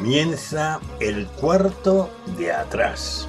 Comienza el cuarto de atrás.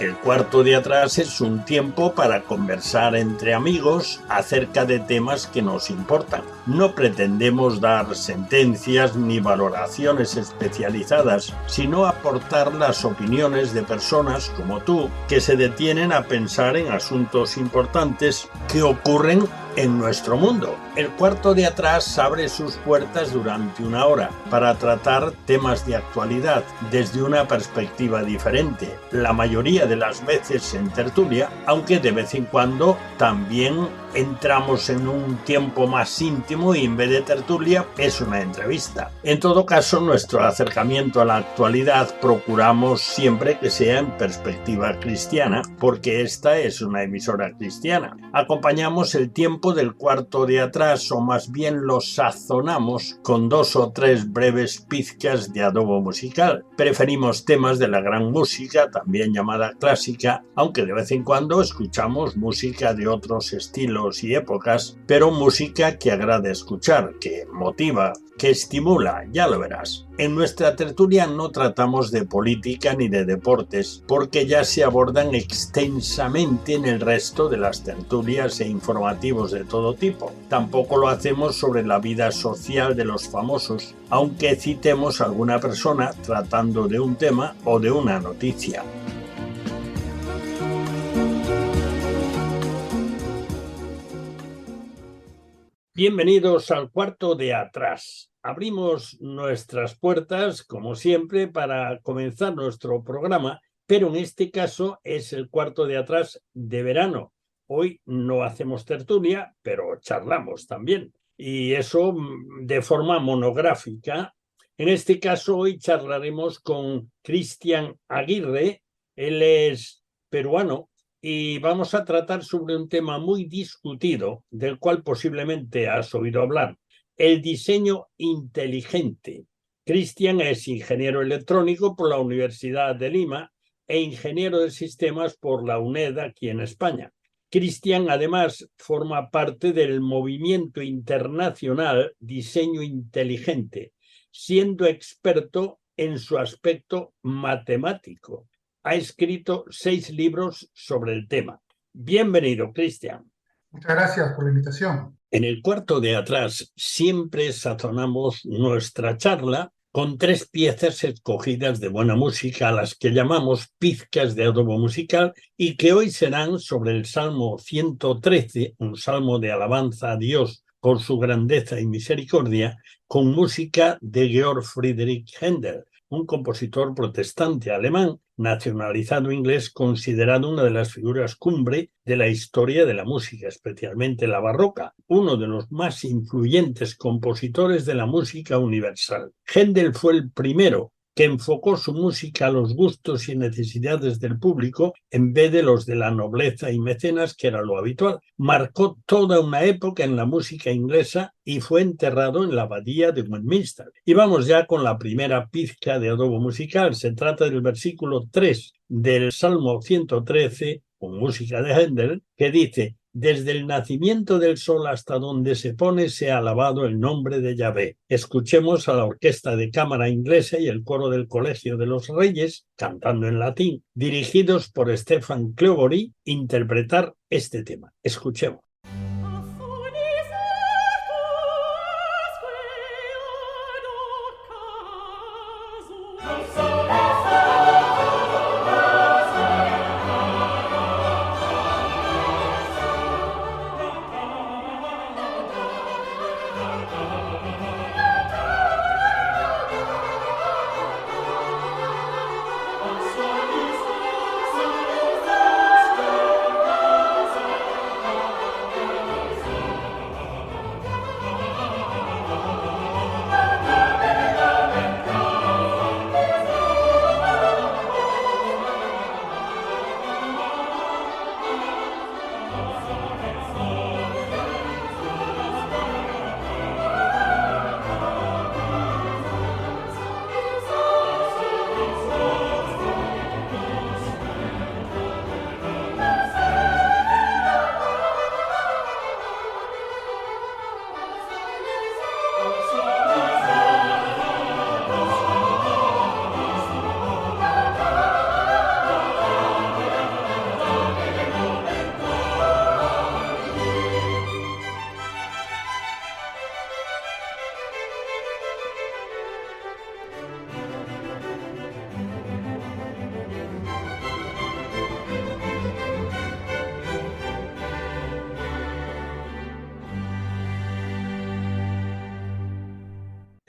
El cuarto de atrás es un tiempo para conversar entre amigos acerca de temas que nos importan. No pretendemos dar sentencias ni valoraciones especializadas, sino aportar las opiniones de personas como tú que se detienen a pensar en asuntos importantes que ocurren en nuestro mundo. El cuarto de atrás abre sus puertas durante una hora para tratar temas de actualidad desde una perspectiva diferente, la mayoría de las veces en tertulia, aunque de vez en cuando también entramos en un tiempo más íntimo y en vez de tertulia es una entrevista. En todo caso, nuestro acercamiento a la actualidad procuramos siempre que sea en perspectiva cristiana, porque esta es una emisora cristiana. Acompañamos el tiempo del cuarto de atrás, o más bien lo sazonamos con 2 o 3 breves pizcas de adobo musical. Preferimos temas de la gran música, también llamada clásica, aunque de vez en cuando escuchamos música de otros estilos y épocas, pero música que agrada escuchar, que motiva, que estimula, ya lo verás. En nuestra tertulia no tratamos de política ni de deportes, porque ya se abordan extensamente en el resto de las tertulias e informativos de todo tipo. Tampoco lo hacemos sobre la vida social de los famosos, aunque citemos a alguna persona tratando de un tema o de una noticia. Bienvenidos al cuarto de atrás. Abrimos nuestras puertas, como siempre, para comenzar nuestro programa, pero en este caso es el cuarto de atrás de verano. Hoy no hacemos tertulia, pero charlamos también, y eso de forma monográfica. En este caso, hoy charlaremos con Cristian Aguirre. Él es peruano, y vamos a tratar sobre un tema muy discutido, del cual posiblemente has oído hablar: el diseño inteligente. Cristian es ingeniero electrónico por la Universidad de Lima e ingeniero de sistemas por la UNED aquí en España. Cristian además forma parte del movimiento internacional Diseño Inteligente, siendo experto en su aspecto matemático. Ha escrito 6 libros sobre el tema. Bienvenido, Cristian. Muchas gracias por la invitación. En el cuarto de atrás siempre sazonamos nuestra charla con 3 piezas escogidas de buena música, a las que llamamos pizcas de adobo musical, y que hoy serán sobre el Salmo 113, un salmo de alabanza a Dios por su grandeza y misericordia, con música de Georg Friedrich Händel, un compositor protestante alemán, nacionalizado inglés, considerado una de las figuras cumbre de la historia de la música, especialmente la barroca, uno de los más influyentes compositores de la música universal. Händel fue el primero que enfocó su música a los gustos y necesidades del público en vez de los de la nobleza y mecenas, que era lo habitual. Marcó toda una época en la música inglesa y fue enterrado en la abadía de Westminster. Y vamos ya con la primera pizca de adobo musical. Se trata del versículo 3 del Salmo 113, con música de Händel, que dice: desde el nacimiento del sol hasta donde se pone, sea alabado el nombre de Yahvé. Escuchemos a la orquesta de cámara inglesa y el coro del Colegio de los Reyes, cantando en latín, dirigidos por Stefan Cleobury, interpretar este tema. Escuchemos.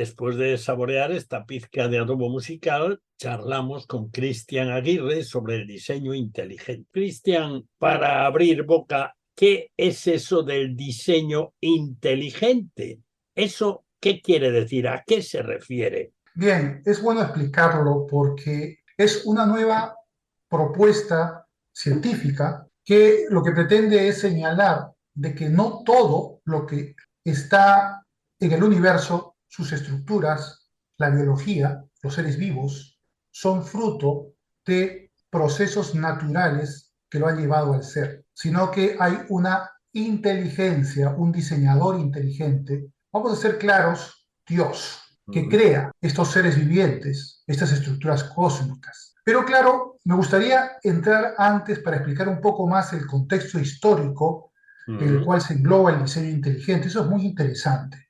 Después de saborear esta pizca de adobo musical, charlamos con Cristian Aguirre sobre el diseño inteligente. Cristian, para abrir boca, ¿qué es eso del diseño inteligente? ¿Eso qué quiere decir? ¿A qué se refiere? Bien, es bueno explicarlo porque es una nueva propuesta científica que lo que pretende es señalar de que no todo lo que está en el universo, sus estructuras, la biología, los seres vivos, son fruto de procesos naturales que lo han llevado al ser, sino que hay una inteligencia, un diseñador inteligente. Vamos a ser claros, Dios, que crea estos seres vivientes, estas estructuras cósmicas. Pero claro, me gustaría entrar antes para explicar un poco más el contexto histórico en el cual se engloba el diseño inteligente. Eso es muy interesante,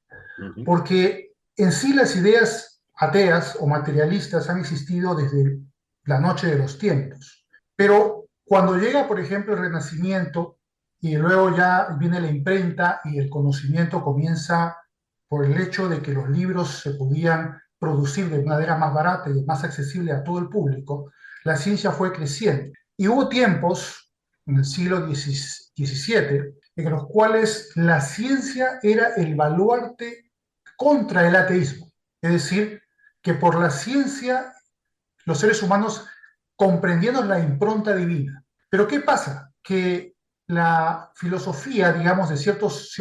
porque en sí las ideas ateas o materialistas han existido desde la noche de los tiempos. Pero cuando llega, por ejemplo, el Renacimiento y luego ya viene la imprenta y el conocimiento comienza por el hecho de que los libros se podían producir de una manera más barata y más accesible a todo el público, la ciencia fue creciendo. Y hubo tiempos, en el siglo XVII, en los cuales la ciencia era el baluarte contra el ateísmo. Es decir, que por la ciencia los seres humanos comprendieron la impronta divina. Pero ¿qué pasa? Que la filosofía, digamos, de ciertos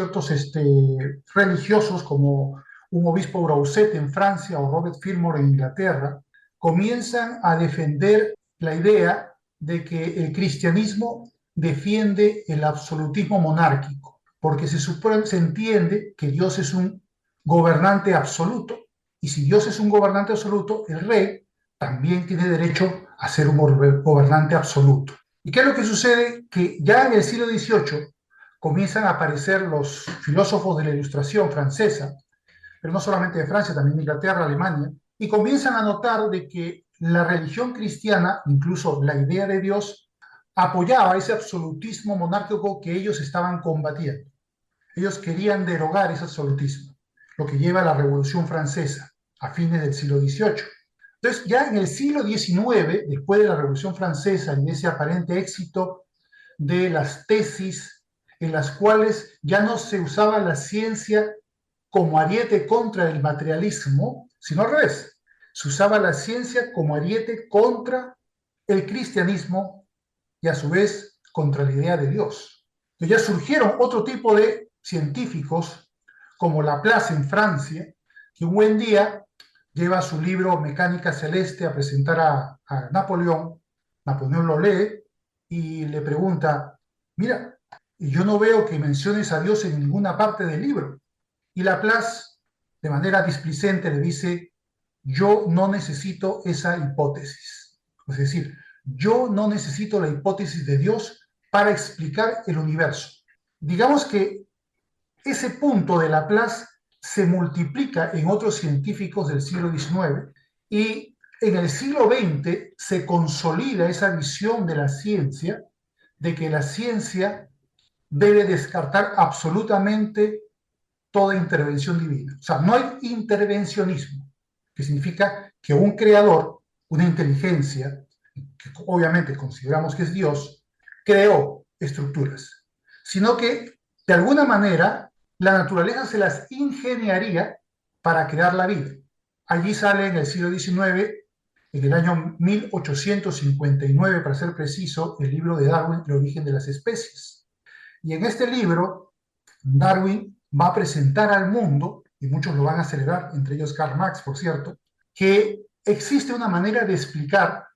religiosos como un obispo Broussette en Francia o Robert Fillmore en Inglaterra, comienzan a defender la idea de que el cristianismo defiende el absolutismo monárquico, porque se entiende que Dios es un gobernante absoluto, y si Dios es un gobernante absoluto, el rey también tiene derecho a ser un gobernante absoluto. ¿Y qué es lo que sucede? Que ya en el siglo XVIII comienzan a aparecer los filósofos de la Ilustración francesa, pero no solamente de Francia, también de Inglaterra, Alemania, y comienzan a notar de que la religión cristiana, incluso la idea de Dios, apoyaba ese absolutismo monárquico que ellos estaban combatiendo. Ellos querían derogar ese absolutismo, lo que lleva a la Revolución Francesa a fines del siglo XVIII. Entonces, ya en el siglo XIX, después de la Revolución Francesa y de ese aparente éxito de las tesis en las cuales ya no se usaba la ciencia como ariete contra el materialismo, sino al revés, se usaba la ciencia como ariete contra el cristianismo y a su vez contra la idea de Dios. Entonces ya surgieron otro tipo de científicos como Laplace en Francia, que un buen día lleva su libro Mecánica Celeste a presentar a Napoleón. Napoleón lo lee y le pregunta, mira, yo no veo que menciones a Dios en ninguna parte del libro. Y Laplace, de manera displicente, le dice, yo no necesito esa hipótesis. Es decir, yo no necesito la hipótesis de Dios para explicar el universo. Digamos que ese punto de Laplace se multiplica en otros científicos del siglo XIX y en el siglo XX se consolida esa visión de la ciencia, de que la ciencia debe descartar absolutamente toda intervención divina. O sea, no hay intervencionismo, que significa que un creador, una inteligencia, que obviamente consideramos que es Dios, creó estructuras, sino que de alguna manera la naturaleza se las ingeniaría para crear la vida. Allí sale en el siglo XIX, en el año 1859, para ser preciso, el libro de Darwin, El origen de las especies. Y en este libro, Darwin va a presentar al mundo, y muchos lo van a celebrar, entre ellos Karl Marx, por cierto, que existe una manera de explicar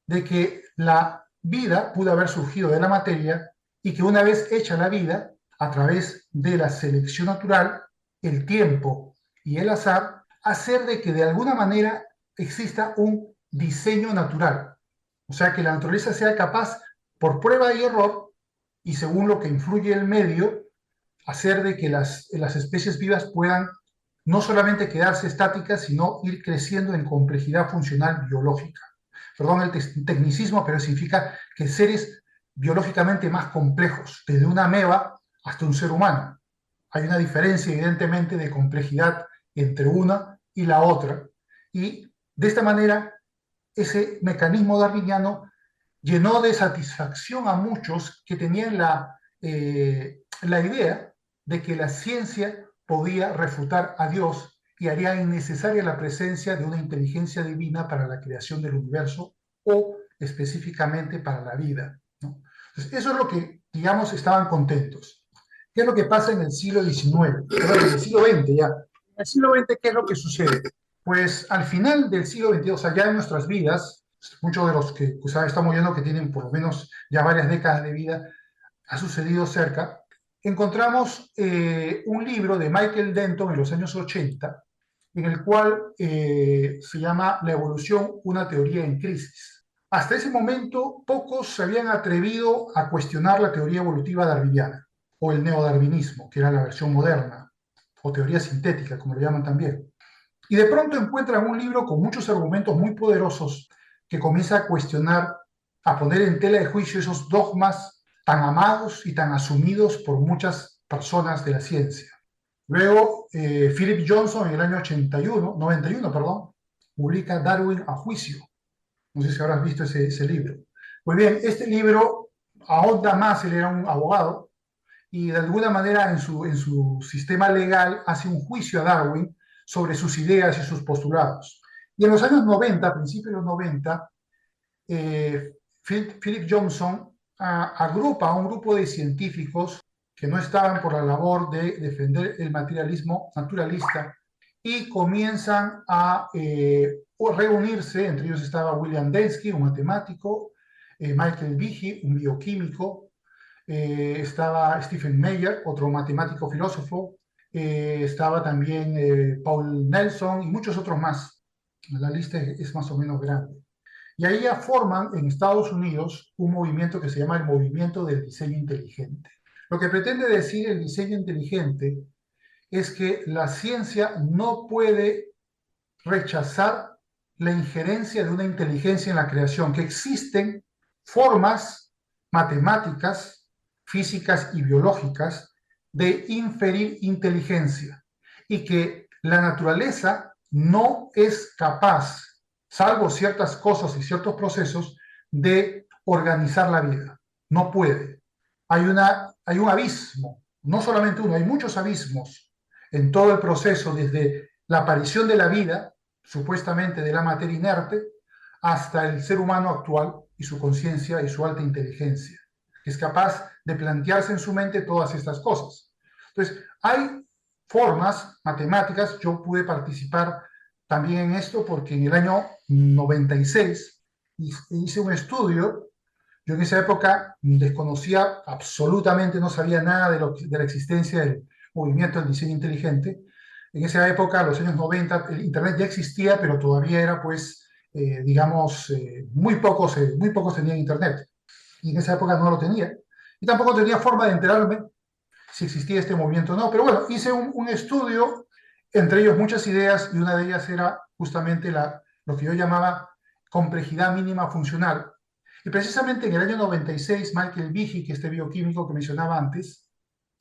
de que la vida pudo haber surgido de la materia y que una vez hecha la vida, a través de la selección natural, el tiempo y el azar, hacer de que de alguna manera exista un diseño natural. O sea, que la naturaleza sea capaz, por prueba y error, y según lo que influye el medio, hacer de que las especies vivas puedan no solamente quedarse estáticas, sino ir creciendo en complejidad funcional biológica. Perdón el tecnicismo, pero significa que seres biológicamente más complejos, desde una ameba hasta un ser humano. Hay una diferencia, evidentemente, de complejidad entre una y la otra. Y de esta manera, ese mecanismo darwiniano llenó de satisfacción a muchos que tenían la idea de que la ciencia podía refutar a Dios y haría innecesaria la presencia de una inteligencia divina para la creación del universo o específicamente para la vida, ¿no? Entonces, eso es lo que, digamos, estaban contentos. ¿Qué es lo que pasa en el siglo XIX? Perdón, en el siglo XX ya. En el siglo XX, ¿qué es lo que sucede? Pues al final del siglo XX, o sea, ya en nuestras vidas, muchos de los que estamos viendo que tienen por lo menos ya varias décadas de vida, ha sucedido cerca, encontramos un libro de Michael Denton en los años 80, en el cual se llama La evolución, una teoría en crisis. Hasta ese momento, pocos se habían atrevido a cuestionar la teoría evolutiva darwiniana, o el neodarwinismo, que era la versión moderna, o teoría sintética, como lo llaman también. Y de pronto encuentran un libro con muchos argumentos muy poderosos que comienza a cuestionar, a poner en tela de juicio esos dogmas tan amados y tan asumidos por muchas personas de la ciencia. Luego, Philip Johnson en el año 91, perdón, publica Darwin a juicio. No sé si habrás visto ese libro. Pues bien, este libro ahonda más, él era un abogado, y de alguna manera en su sistema legal hace un juicio a Darwin sobre sus ideas y sus postulados. Y en los años 90, a principios de los 90, Philip Johnson agrupa a un grupo de científicos que no estaban por la labor de defender el materialismo naturalista y comienzan a reunirse. Entre ellos estaba William Dembski, un matemático, Michael Behe, un bioquímico, estaba Stephen Meyer, otro matemático filósofo, estaba también Paul Nelson y muchos otros más. La lista es más o menos grande. Y ahí ya forman en Estados Unidos un movimiento que se llama el movimiento del diseño inteligente. Lo que pretende decir el diseño inteligente es que la ciencia no puede rechazar la injerencia de una inteligencia en la creación, que existen formas matemáticas, físicas y biológicas de inferir inteligencia y que la naturaleza no es capaz, salvo ciertas cosas y ciertos procesos, de organizar la vida. No puede. Hay un abismo, no solamente uno, hay muchos abismos en todo el proceso, desde la aparición de la vida, supuestamente de la materia inerte, hasta el ser humano actual y su conciencia y su alta inteligencia, que es capaz de plantearse en su mente todas estas cosas. Entonces, hay formas matemáticas. Yo pude participar también en esto porque en el año 96 hice un estudio. Yo en esa época desconocía absolutamente, no sabía nada de la existencia del movimiento del diseño inteligente. En esa época, los años 90, el Internet ya existía, pero todavía era, pues, digamos, muy pocos tenían Internet. Y en esa época no lo tenía. Y tampoco tenía forma de enterarme si existía este movimiento o no. Pero bueno, hice un estudio, entre ellos muchas ideas, y una de ellas era justamente lo que yo llamaba complejidad mínima funcional. Y precisamente en el año 96, Michael Behe, que este bioquímico que mencionaba antes,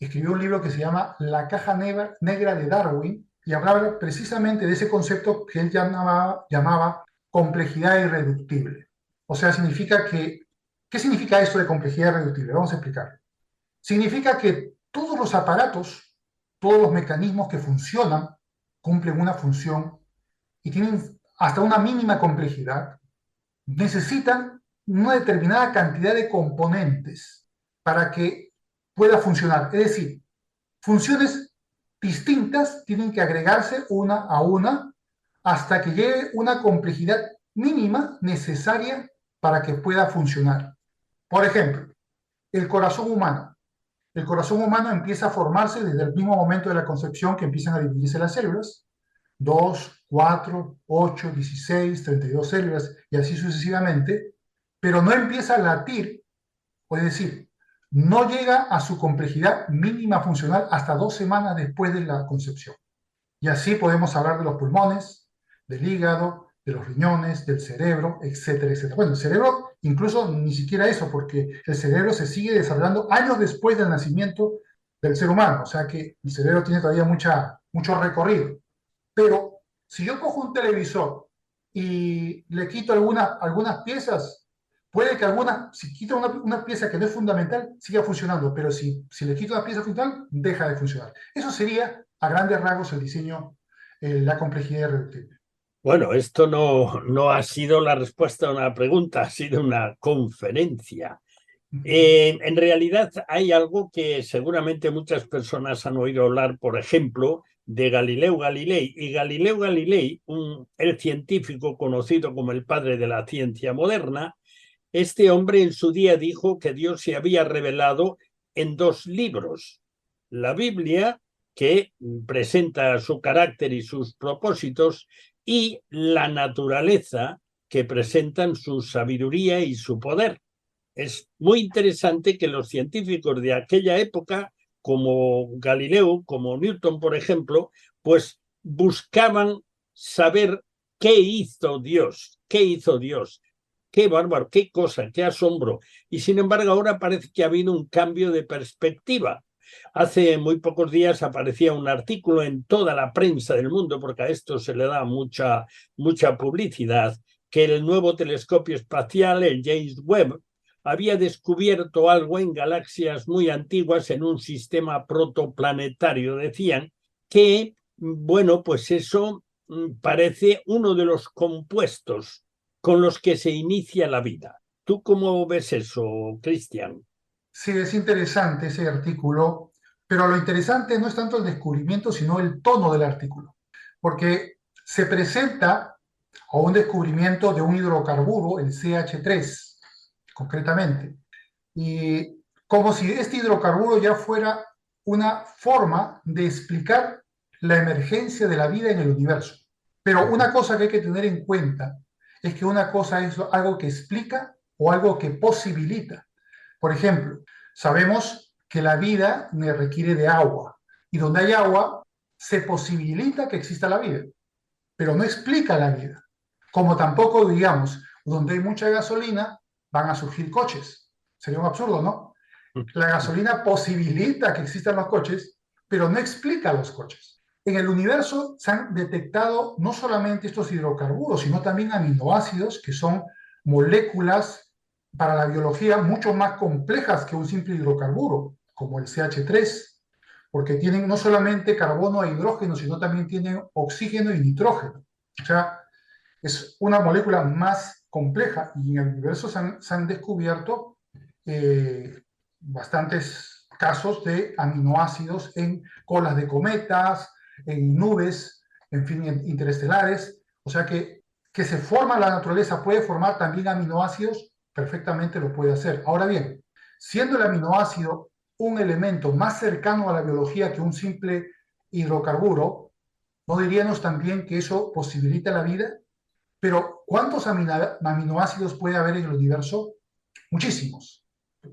escribió un libro que se llama La caja negra de Darwin, y hablaba precisamente de ese concepto que él llamaba complejidad irreductible. O sea, ¿qué significa esto de complejidad irreductible? Vamos a explicar. Significa que todos los aparatos, todos los mecanismos que funcionan, cumplen una función y tienen hasta una mínima complejidad, necesitan una determinada cantidad de componentes para que pueda funcionar. Es decir, funciones distintas tienen que agregarse una a una hasta que llegue una complejidad mínima necesaria para que pueda funcionar. Por ejemplo, el corazón humano. El corazón humano empieza a formarse desde el mismo momento de la concepción que empiezan a dividirse las células. 2, 4, 8, 16, 32 células y así sucesivamente, pero no empieza a latir, es decir, no llega a su complejidad mínima funcional hasta 2 semanas después de la concepción. Y así podemos hablar de los pulmones, del hígado, de los riñones, del cerebro, etcétera, etcétera. Bueno, el cerebro incluso ni siquiera eso, porque el cerebro se sigue desarrollando años después del nacimiento del ser humano, o sea que el cerebro tiene todavía mucho recorrido. Pero Si yo cojo un televisor y le quito algunas piezas, puede que si quito una pieza que no es fundamental, siga funcionando, pero si le quito una pieza fundamental, deja de funcionar. Eso sería, a grandes rasgos, el diseño, la complejidad irreductible. Bueno, esto no ha sido la respuesta a una pregunta, ha sido una conferencia. En realidad hay algo que seguramente muchas personas han oído hablar, por ejemplo, de Galileo Galilei. Y Galileo Galilei, el científico conocido como el padre de la ciencia moderna, este hombre en su día dijo que Dios se había revelado en dos libros. La Biblia, que presenta su carácter y sus propósitos, y la naturaleza, que presentan su sabiduría y su poder. Es muy interesante que los científicos de aquella época, como Galileo, como Newton, por ejemplo, pues buscaban saber qué hizo Dios, qué bárbaro, qué cosa, qué asombro. Y sin embargo, ahora parece que ha habido un cambio de perspectiva. Hace muy pocos días aparecía un artículo en toda la prensa del mundo, porque a esto se le da mucha publicidad, que el nuevo telescopio espacial, el James Webb, había descubierto algo en galaxias muy antiguas en un sistema protoplanetario. Decían que, bueno, pues eso parece uno de los compuestos con los que se inicia la vida. ¿Tú cómo ves eso, Cristian? Sí, es interesante ese artículo, pero lo interesante no es tanto el descubrimiento, sino el tono del artículo, porque se presenta a un descubrimiento de un hidrocarburo, el CH3, concretamente, y como si este hidrocarburo ya fuera una forma de explicar la emergencia de la vida en el universo. Pero una cosa que hay que tener en cuenta es que una cosa es algo que explica o algo que posibilita. Por ejemplo, sabemos que la vida requiere de agua, y donde hay agua se posibilita que exista la vida, pero no explica la vida. Como tampoco, digamos, donde hay mucha gasolina van a surgir coches. Sería un absurdo, ¿no? La gasolina posibilita que existan los coches, pero no explica los coches. En el universo se han detectado no solamente estos hidrocarburos, sino también aminoácidos, que son moléculas para la biología mucho más complejas que un simple hidrocarburo, como el CH3, porque tienen no solamente carbono e hidrógeno, sino también tienen oxígeno y nitrógeno. O sea, es una molécula más compleja, y en el universo se han descubierto bastantes casos de aminoácidos en colas de cometas, en nubes, en fin, interestelares. O sea que se forma la naturaleza, puede formar también aminoácidos, perfectamente lo puede hacer. Ahora bien, siendo el aminoácido un elemento más cercano a la biología que un simple hidrocarburo, ¿no diríamos también que eso posibilita la vida? Pero ¿cuántos aminoácidos puede haber en el universo? Muchísimos,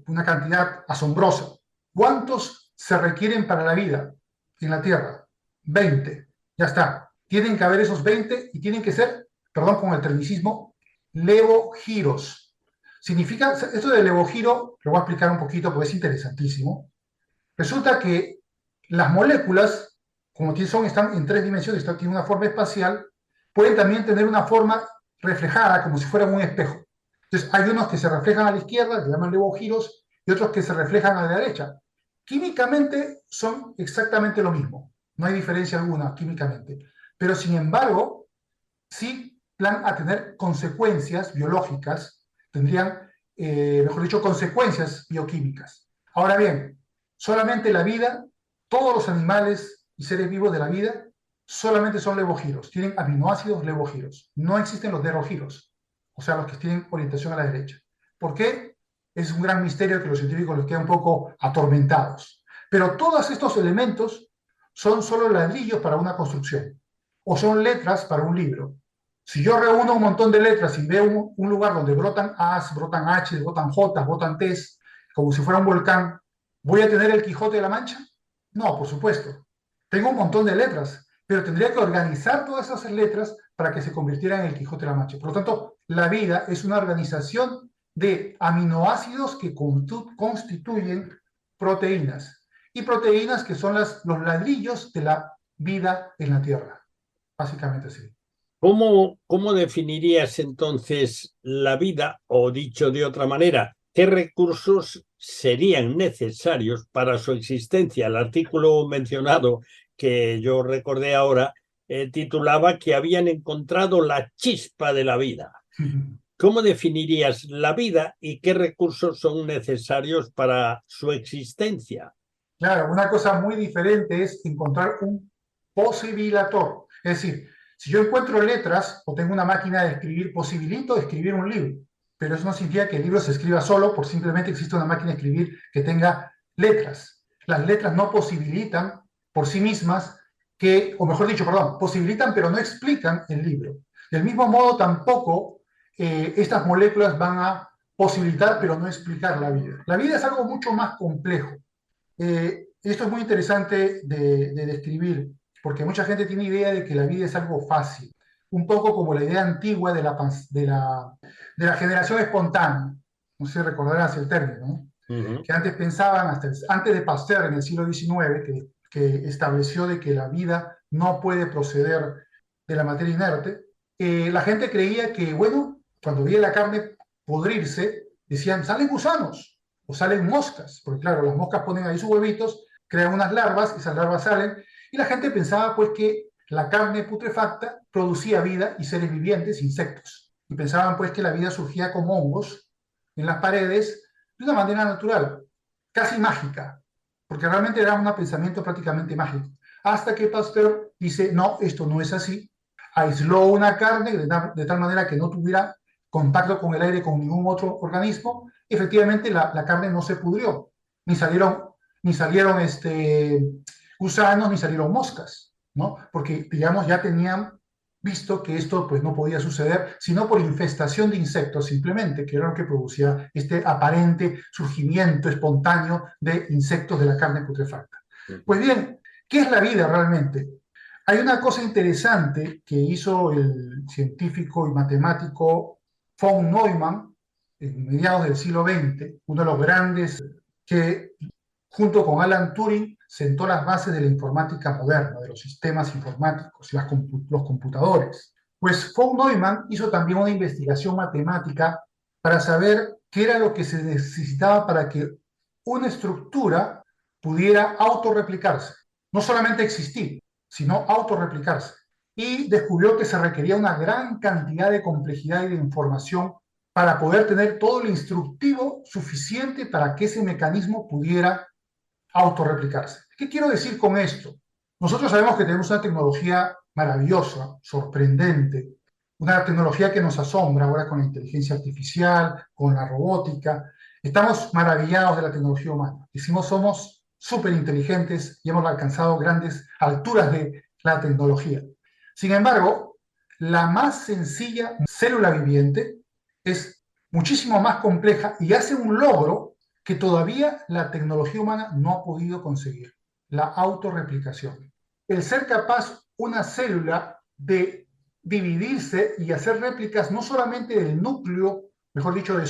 una cantidad asombrosa. ¿Cuántos se requieren para la vida en la Tierra? 20. Ya está. Tienen que haber esos 20 y tienen que ser, perdón con el tecnicismo, levogiros. Significa, esto de levogiro, lo voy a explicar un poquito porque es interesantísimo. Resulta que las moléculas, como están en tres dimensiones, tienen una forma espacial, pueden también tener una forma reflejada, como si fueran un espejo. Entonces, hay unos que se reflejan a la izquierda, que llaman levogiros, y otros que se reflejan a la derecha. Químicamente son exactamente lo mismo, no hay diferencia alguna químicamente, pero sin embargo, sí van a tener consecuencias biológicas, tendrían, mejor dicho, consecuencias bioquímicas. Ahora bien, solamente la vida, todos los animales y seres vivos de la vida, solamente son levogiros, tienen aminoácidos levogiros, no existen los derogiros, o sea, los que tienen orientación a la derecha. ¿Por qué? Es un gran misterio que los científicos les queda un poco atormentados. Pero todos estos elementos son solo ladrillos para una construcción, o son letras para un libro. Si yo reúno un montón de letras y veo un lugar donde brotan A's, brotan H's, brotan J's, brotan T's, como si fuera un volcán, ¿voy a tener el Quijote de la Mancha? No, por supuesto. Tengo un montón de letras, pero tendría que organizar todas esas letras para que se convirtieran en el Quijote de la Mancha. Por lo tanto, la vida es una organización de aminoácidos que constituyen proteínas, y proteínas que son los ladrillos de la vida en la Tierra. básicamente sí. ¿Cómo definirías entonces la vida? O dicho de otra manera, ¿qué recursos serían necesarios para su existencia? El artículo mencionado que yo recordé ahora titulaba que habían encontrado la chispa de la vida. ¿Cómo definirías la vida y qué recursos son necesarios para su existencia? Claro, una cosa muy diferente es encontrar un posibilator. Es decir, si yo encuentro letras o tengo una máquina de escribir, posibilito escribir un libro, pero eso no significa que el libro se escriba solo por simplemente existe una máquina de escribir que tenga letras. Las letras no posibilitan por sí mismas que, o mejor dicho, perdón, posibilitan pero no explican el libro. Del mismo modo, tampoco estas moléculas van a posibilitar pero no explicar la vida. La vida es algo mucho más complejo. Esto es muy interesante de describir, porque mucha gente tiene idea de que la vida es algo fácil, un poco como la idea antigua de la generación espontánea. No sé si recordarás el término, ¿no? Que antes pensaban, antes de Pasteur en el siglo XIX, que estableció de que la vida no puede proceder de la materia inerte, la gente creía que, bueno, cuando veía la carne podrirse, decían, salen gusanos o salen moscas, porque claro, las moscas ponen ahí sus huevitos, crean unas larvas, esas larvas salen, y la gente pensaba pues que la carne putrefacta producía vida y seres vivientes, insectos, y pensaban pues que la vida surgía como hongos en las paredes de una manera natural, casi mágica, porque realmente era un pensamiento prácticamente mágico, hasta que Pasteur dice, no, esto no es así, aisló una carne de tal manera que no tuviera contacto con el aire con ningún otro organismo, efectivamente la carne no se pudrió, ni salieron gusanos, ni salieron moscas, ¿no? Porque, digamos, ya tenían visto que esto pues no podía suceder, sino por infestación de insectos simplemente, que era lo que producía este aparente surgimiento espontáneo de insectos de la carne putrefacta. Pues bien, ¿qué es la vida realmente? Hay una cosa interesante que hizo el científico y matemático von Neumann en mediados del siglo XX, uno de los grandes que junto con Alan Turing sentó las bases de la informática moderna, de los sistemas informáticos y los computadores. Pues von Neumann hizo también una investigación matemática para saber qué era lo que se necesitaba para que una estructura pudiera autorreplicarse. No solamente existir, sino autorreplicarse. Y descubrió que se requería una gran cantidad de complejidad y de información para poder tener todo el instructivo suficiente para que ese mecanismo pudiera autorreplicarse. ¿Qué quiero decir con esto? Nosotros sabemos que tenemos una tecnología maravillosa, sorprendente, una tecnología que nos asombra ahora con la inteligencia artificial, con la robótica. Estamos maravillados de la tecnología humana. Decimos somos súper inteligentes y hemos alcanzado grandes alturas de la tecnología. Sin embargo, la más sencilla célula viviente es muchísimo más compleja y hace un logro que todavía la tecnología humana no ha podido conseguir, la autorreplicación. El ser capaz, una célula, de dividirse y hacer réplicas no solamente del núcleo, mejor dicho, de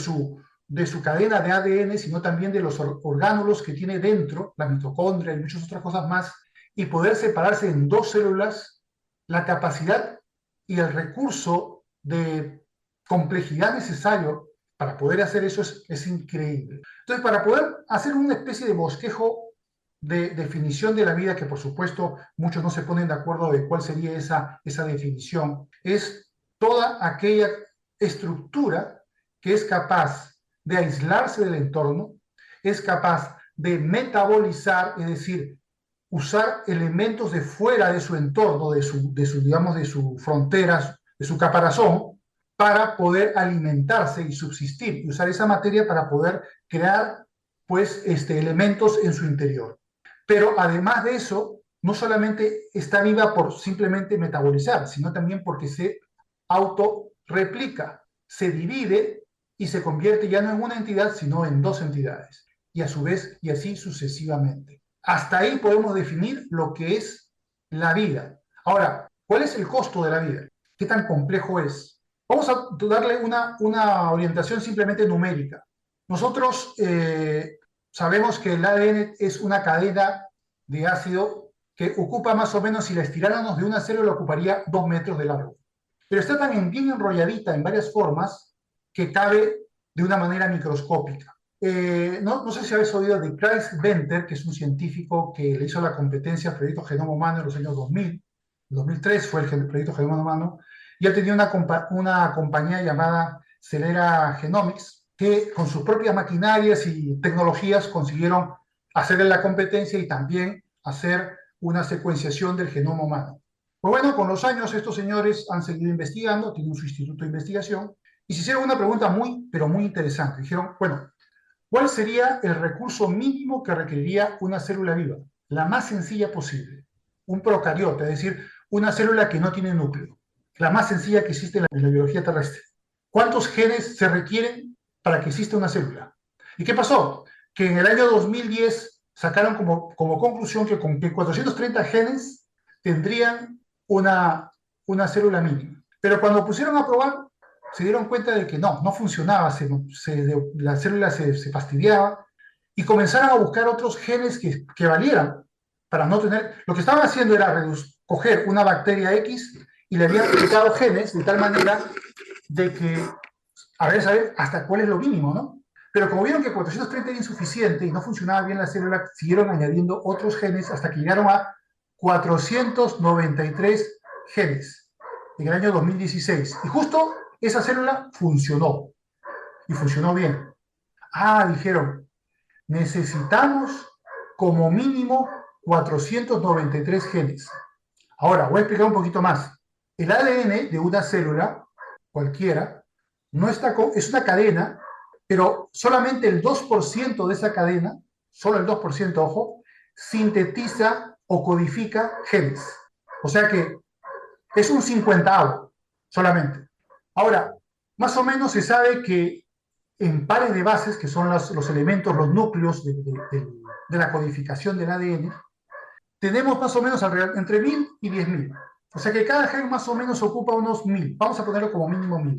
su cadena de ADN, sino también de los orgánulos que tiene dentro, la mitocondria y muchas otras cosas más, y poder separarse en dos células, la capacidad y el recurso de complejidad necesario para poder hacer eso es increíble. Entonces, para poder hacer una especie de bosquejo de definición de la vida, que por supuesto muchos no se ponen de acuerdo de cuál sería esa definición, es toda aquella estructura que es capaz de aislarse del entorno, es capaz de metabolizar, es decir, usar elementos de fuera de su entorno, digamos, de sus fronteras, de su caparazón, para poder alimentarse y subsistir, y usar esa materia para poder crear, pues, elementos en su interior. Pero además de eso, no solamente está viva por simplemente metabolizar, sino también porque se autorreplica, se divide y se convierte ya no en una entidad, sino en dos entidades. Y a su vez, y así sucesivamente. Hasta ahí podemos definir lo que es la vida. Ahora, ¿cuál es el costo de la vida? ¿Qué tan complejo es? Vamos a darle una orientación simplemente numérica. Nosotros sabemos que el ADN es una cadena de ácido que ocupa más o menos, si la estiráramos de una célula, ocuparía 2 metros de largo. Pero está tan bien enrolladita en varias formas que cabe de una manera microscópica. No sé si habéis oído de Klaus Venter, que es un científico que le hizo la competencia al proyecto Genoma Humano en los años 2000. En 2003 fue el proyecto Genoma Humano. Y él tenía una compañía llamada Celera Genomics, que con sus propias maquinarias y tecnologías consiguieron hacerle la competencia y también hacer una secuenciación del genoma humano. Pues bueno, con los años estos señores han seguido investigando, tienen su instituto de investigación, y se hicieron una pregunta muy, pero muy interesante. Dijeron, bueno, ¿cuál sería el recurso mínimo que requeriría una célula viva? La más sencilla posible. Un procariota, es decir, una célula que no tiene núcleo. La más sencilla que existe en la biología terrestre. ¿Cuántos genes se requieren para que exista una célula? ¿Y qué pasó? Que en el año 2010 sacaron como conclusión que con que 430 genes tendrían una célula mínima. Pero cuando pusieron a probar, se dieron cuenta de que no funcionaba, la célula se fastidiaba y comenzaron a buscar otros genes que valieran para no tener... Lo que estaban haciendo era coger una bacteria X y le habían aplicado genes de tal manera de que, a ver, saber hasta cuál es lo mínimo, ¿no? Pero como vieron que 430 era insuficiente y no funcionaba bien la célula, siguieron añadiendo otros genes hasta que llegaron a 493 genes en el año 2016. Y justo esa célula funcionó, y funcionó bien. Dijeron, necesitamos como mínimo 493 genes. Ahora, voy a explicar un poquito más. El ADN de una célula, cualquiera, no está es una cadena, pero solamente el 2% de esa cadena, solo el 2%, ojo, sintetiza o codifica genes. O sea que es un 50avo solamente. Ahora, más o menos se sabe que en pares de bases, que son los elementos, los núcleos de la codificación del ADN, tenemos más o menos entre 1000 y 10.000. O sea que cada gen más o menos ocupa unos 1000. Vamos a ponerlo como mínimo 1000.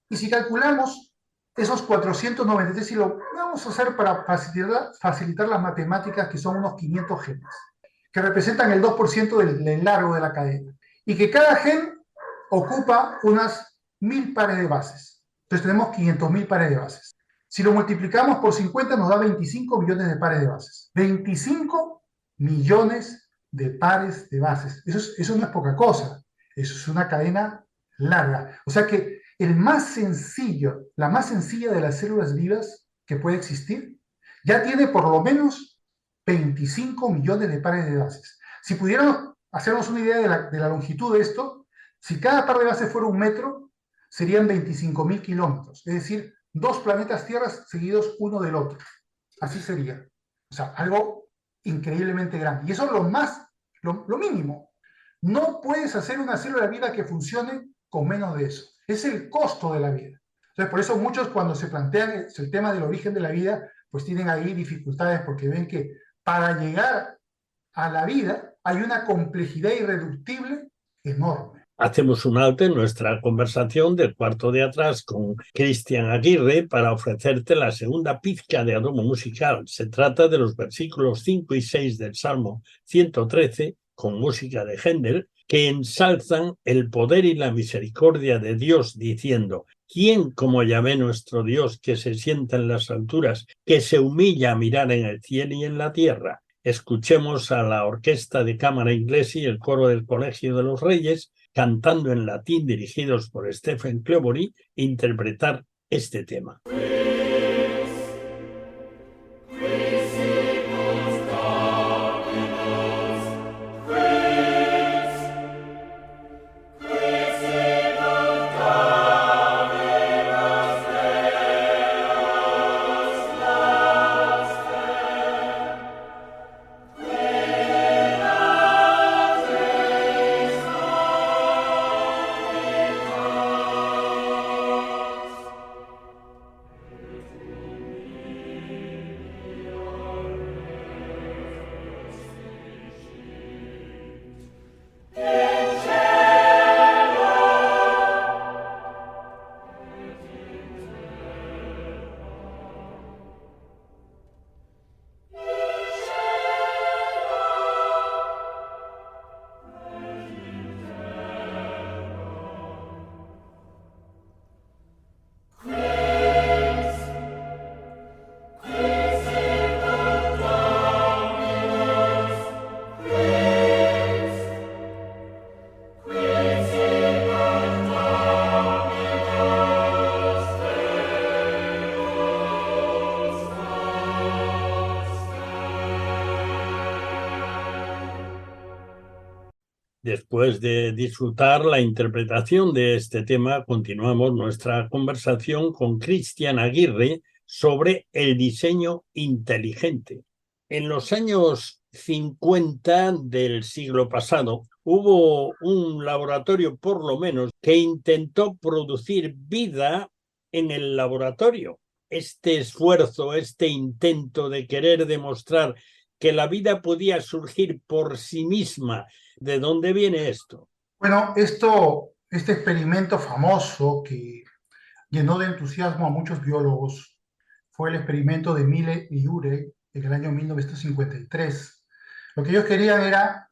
Y si calculamos esos 493, y lo vamos a hacer para facilitar las matemáticas, que son unos 500 genes, que representan el 2% del largo de la cadena. Y que cada gen ocupa unas 1000 pares de bases. Entonces tenemos 500.000 pares de bases. Si lo multiplicamos por 50 nos da 25 millones de pares de bases. 25 millones de pares de bases. Eso no es poca cosa. Eso es una cadena larga. O sea que la más sencilla de las células vivas que puede existir, ya tiene por lo menos 25 millones de pares de bases. Si pudiéramos hacernos una idea de la longitud de esto, si cada par de bases fuera 1 metro, serían 25.000 kilómetros. Es decir, 2 planetas Tierras seguidos uno del otro. Así sería. O sea, algo increíblemente grande. Y eso es lo mínimo. No puedes hacer una célula viva que funcione con menos de eso. Es el costo de la vida. Entonces, por eso muchos, cuando se plantean el tema del origen de la vida, pues tienen ahí dificultades, porque ven que para llegar a la vida hay una complejidad irreductible enorme. Hacemos un alto en nuestra conversación del cuarto de atrás con Cristian Aguirre para ofrecerte la segunda pizca de aroma musical. Se trata de los versículos 5 y 6 del Salmo 113, con música de Händel, que ensalzan el poder y la misericordia de Dios, diciendo: ¿Quién como Yahvé nuestro Dios, que se sienta en las alturas, que se humilla a mirar en el cielo y en la tierra? Escuchemos a la Orquesta de Cámara Inglesa y el coro del Colegio de los Reyes, cantando en latín, dirigidos por Stephen Cleobury, interpretar este tema. Después de disfrutar la interpretación de este tema, continuamos nuestra conversación con Cristian Aguirre sobre el diseño inteligente. En los años 50 del siglo pasado, hubo un laboratorio, por lo menos, que intentó producir vida en el laboratorio. Este esfuerzo, este intento de querer demostrar que la vida podía surgir por sí misma. ¿De dónde viene esto? Bueno, este experimento famoso que llenó de entusiasmo a muchos biólogos fue el experimento de Miller y Urey en el año 1953. Lo que ellos querían era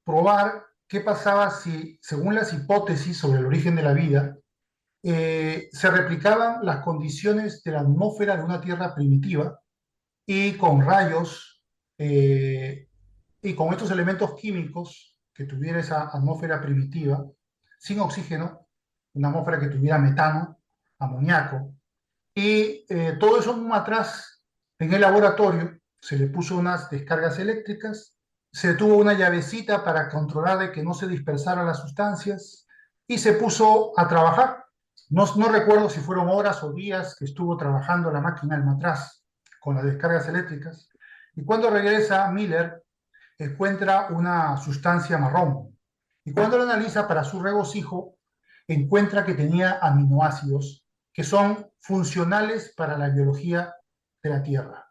probar qué pasaba si, según las hipótesis sobre el origen de la vida, se replicaban las condiciones de la atmósfera de una Tierra primitiva y con rayos y con estos elementos químicos que tuviera esa atmósfera primitiva, sin oxígeno, una atmósfera que tuviera metano, amoníaco, y todo eso atrás en el laboratorio se le puso unas descargas eléctricas, se tuvo una llavecita para controlar de que no se dispersaran las sustancias y se puso a trabajar. No recuerdo si fueron horas o días que estuvo trabajando la máquina del matraz con las descargas eléctricas. Y cuando regresa, Miller encuentra una sustancia marrón. Y cuando lo analiza para su regocijo, encuentra que tenía aminoácidos que son funcionales para la biología de la Tierra.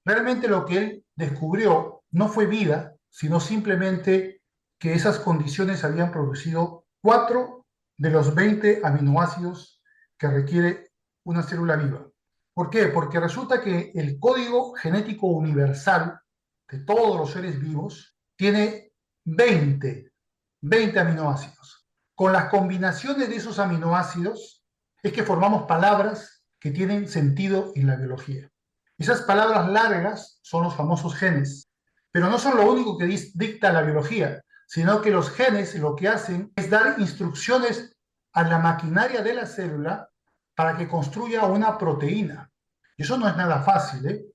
Realmente lo que él descubrió no fue vida, sino simplemente que esas condiciones habían producido 4 de los 20 aminoácidos que requiere una célula viva. ¿Por qué? Porque resulta que el código genético universal de todos los seres vivos tiene 20 aminoácidos. Con las combinaciones de esos aminoácidos es que formamos palabras que tienen sentido en la biología. Esas palabras largas son los famosos genes, pero no son lo único que dicta la biología, sino que los genes lo que hacen es dar instrucciones a la maquinaria de la célula para que construya una proteína. Y eso no es nada fácil, ¿eh?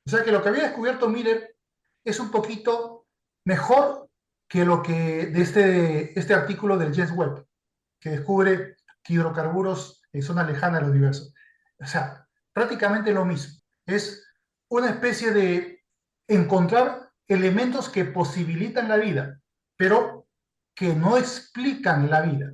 O sea que lo que había descubierto Miller es un poquito mejor que lo que de este artículo del James Webb, que descubre que hidrocarburos en zonas lejanas del universo. O sea, prácticamente lo mismo. Es una especie de encontrar elementos que posibilitan la vida, pero que no explican la vida.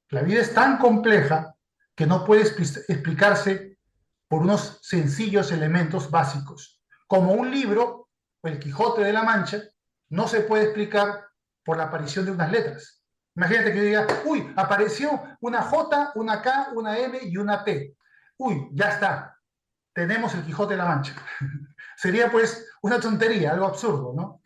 La vida es tan compleja que no puede explicarse por unos sencillos elementos básicos. Como un libro, El Quijote de la Mancha, no se puede explicar por la aparición de unas letras. Imagínate que yo diga, uy, apareció una J, una K, una M y una T. Uy, ya está, tenemos el Quijote de la Mancha. Sería pues una tontería, algo absurdo, ¿no?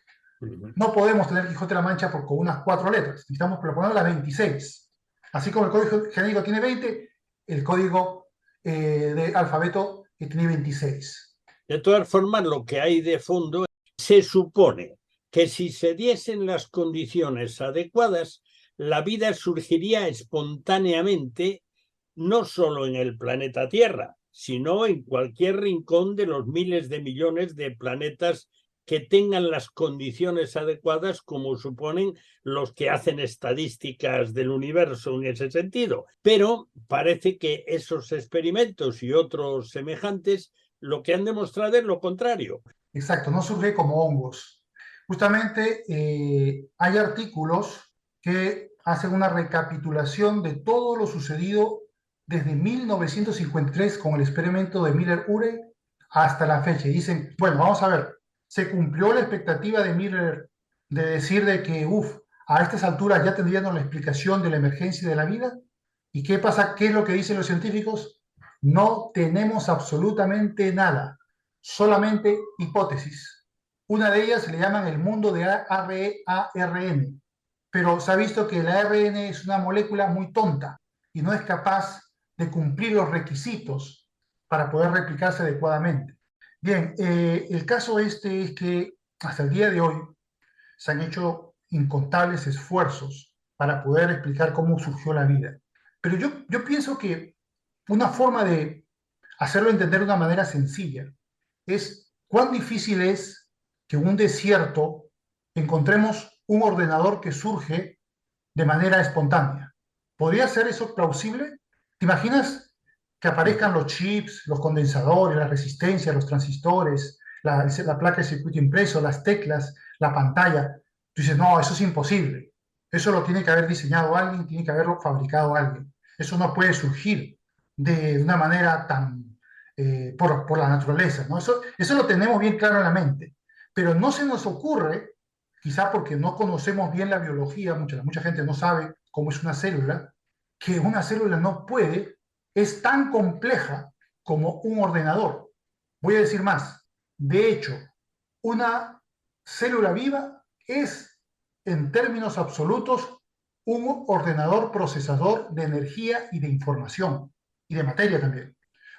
No podemos tener Quijote de la Mancha con unas 4 letras, necesitamos por lo menos las 26. Así como el código genético tiene 20, el código de alfabeto tiene 26. De todas formas, lo que hay de fondo, se supone que si se diesen las condiciones adecuadas, la vida surgiría espontáneamente, no solo en el planeta Tierra, sino en cualquier rincón de los miles de millones de planetas que tengan las condiciones adecuadas, como suponen los que hacen estadísticas del universo en ese sentido. Pero parece que esos experimentos y otros semejantes lo que han demostrado es lo contrario. Exacto, no surge como hongos. Justamente hay artículos que hacen una recapitulación de todo lo sucedido desde 1953 con el experimento de Miller-Urey hasta la fecha. Y dicen, bueno, vamos a ver, se cumplió la expectativa de Miller de decir de que, a estas alturas ya tendríamos la explicación de la emergencia de la vida. ¿Y qué pasa? ¿Qué es lo que dicen los científicos? No tenemos absolutamente nada, solamente hipótesis. Una de ellas se le llaman el mundo de ARN, pero se ha visto que el ARN es una molécula muy tonta y no es capaz de cumplir los requisitos para poder replicarse adecuadamente. Bien, el caso este es que hasta el día de hoy se han hecho incontables esfuerzos para poder explicar cómo surgió la vida. Pero yo pienso que una forma de hacerlo entender de una manera sencilla es cuán difícil es que en un desierto encontremos un ordenador que surge de manera espontánea. ¿Podría ser eso plausible? ¿Te imaginas que aparezcan los chips, los condensadores, la resistencia, los transistores, la placa de circuito impreso, las teclas, la pantalla? Tú dices, no, eso es imposible. Eso lo tiene que haber diseñado alguien, tiene que haberlo fabricado alguien. Eso no puede surgir de una manera tan por la naturaleza, ¿no? Eso lo tenemos bien claro en la mente, pero no se nos ocurre, quizá porque no conocemos bien la biología, mucha gente no sabe cómo es una célula, que una célula no puede, es tan compleja como un ordenador. Voy a decir más, de hecho, una célula viva es, en términos absolutos, un ordenador procesador de energía y de información, y de materia también.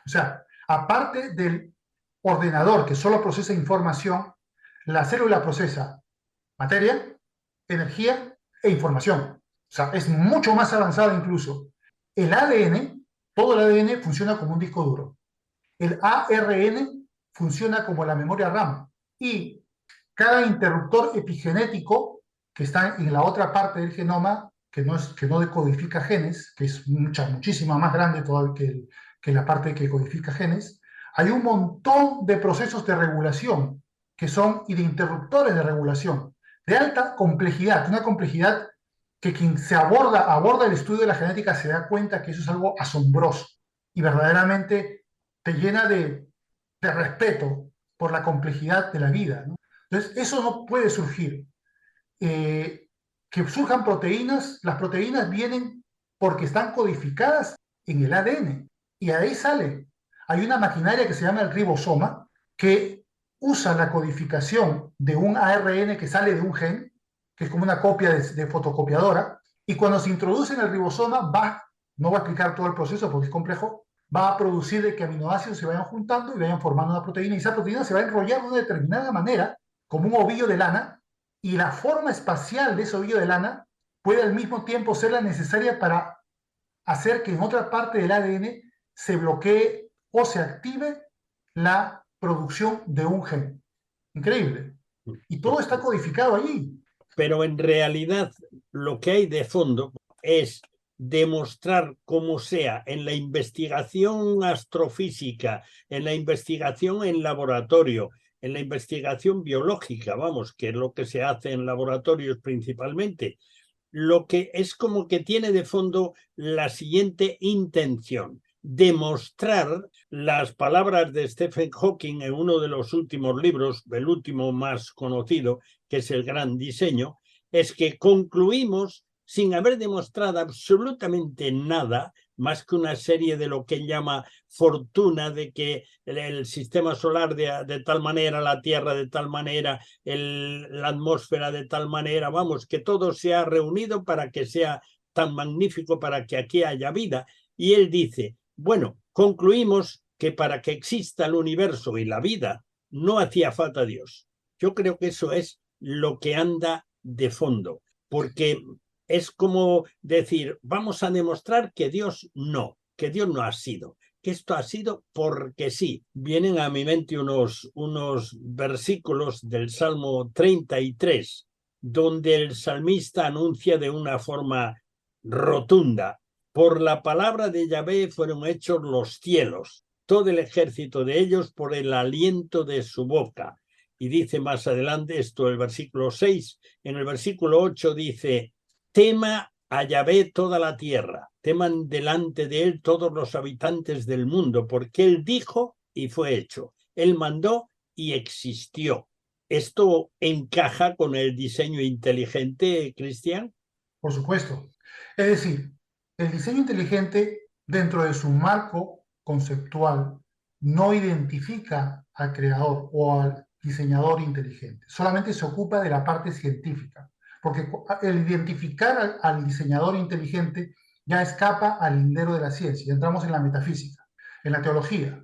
O sea, aparte del ordenador que solo procesa información, la célula procesa materia, energía e información. O sea, es mucho más avanzada incluso. El ADN, todo el ADN funciona como un disco duro. El ARN funciona como la memoria RAM. Y cada interruptor epigenético que está en la otra parte del genoma, que no decodifica genes, que es muchísima más grande todavía que la parte que codifica genes, hay un montón de procesos de regulación y de interruptores de regulación de alta complejidad, una complejidad que quien aborda el estudio de la genética se da cuenta que eso es algo asombroso y verdaderamente te llena de respeto por la complejidad de la vida, ¿no? Entonces, eso no puede surgir. Que surjan proteínas, las proteínas vienen porque están codificadas en el ADN y ahí sale. Hay una maquinaria que se llama el ribosoma que usa la codificación de un ARN que sale de un gen, que es como una copia de fotocopiadora, y cuando se introduce en el ribosoma no voy a explicar todo el proceso porque es complejo, va a producir de que aminoácidos se vayan juntando y vayan formando una proteína, y esa proteína se va a enrollar de una determinada manera, como un ovillo de lana, y la forma espacial de ese ovillo de lana puede al mismo tiempo ser la necesaria para hacer que en otra parte del ADN se bloquee o se active la producción de un gen. Increíble. Y todo está codificado allí. Pero en realidad lo que hay de fondo es demostrar cómo sea en la investigación astrofísica, en la investigación en laboratorio, en la investigación biológica, vamos, que es lo que se hace en laboratorios principalmente, lo que es como que tiene de fondo la siguiente intención: demostrar las palabras de Stephen Hawking en uno de los últimos libros, el último más conocido, que es El Gran Diseño, es que concluimos sin haber demostrado absolutamente nada más que una serie de lo que él llama fortuna, de que el sistema solar de tal manera, la Tierra de tal manera, la atmósfera de tal manera, vamos, que todo se ha reunido para que sea tan magnífico, para que aquí haya vida. Y él dice, bueno, concluimos que para que exista el universo y la vida no hacía falta Dios. Yo creo que eso es lo que anda de fondo, porque es como decir, vamos a demostrar que Dios no ha sido, que esto ha sido porque sí. Vienen a mi mente unos versículos del Salmo 33, donde el salmista anuncia de una forma rotunda: por la palabra de Yahvé fueron hechos los cielos, todo el ejército de ellos por el aliento de su boca. Y dice más adelante esto, el versículo 6, en el versículo 8 dice, tema a Yahvé toda la tierra, teman delante de él todos los habitantes del mundo, porque él dijo y fue hecho, él mandó y existió. ¿Esto encaja con el diseño inteligente, Cristian? Por supuesto. Es decir, el diseño inteligente, dentro de su marco conceptual, no identifica al creador o al diseñador inteligente, solamente se ocupa de la parte científica, porque el identificar al diseñador inteligente ya escapa al lindero de la ciencia, ya entramos en la metafísica, en la teología.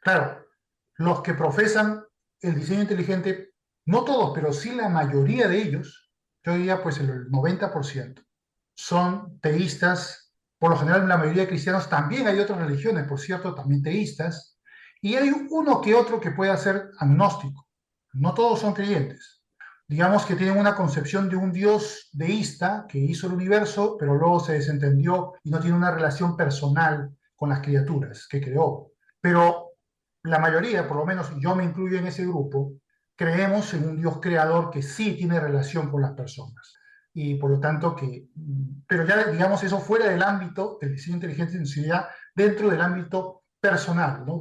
Claro, los que profesan el diseño inteligente, no todos, pero sí la mayoría de ellos, yo diría pues el 90%, son teístas. Por lo general, la mayoría de cristianos, también hay otras religiones, por cierto, también teístas, y hay uno que otro que pueda ser agnóstico. No todos son creyentes. digamos que tienen una concepción de un Dios deísta que hizo el universo, pero luego se desentendió y no tiene una relación personal con las criaturas que creó. Pero la mayoría, por lo menos yo me incluyo en ese grupo, creemos en un Dios creador que sí tiene relación con las personas. Y por lo tanto pero ya digamos eso fuera del ámbito del diseño inteligente, sino ya dentro del ámbito personal, ¿no?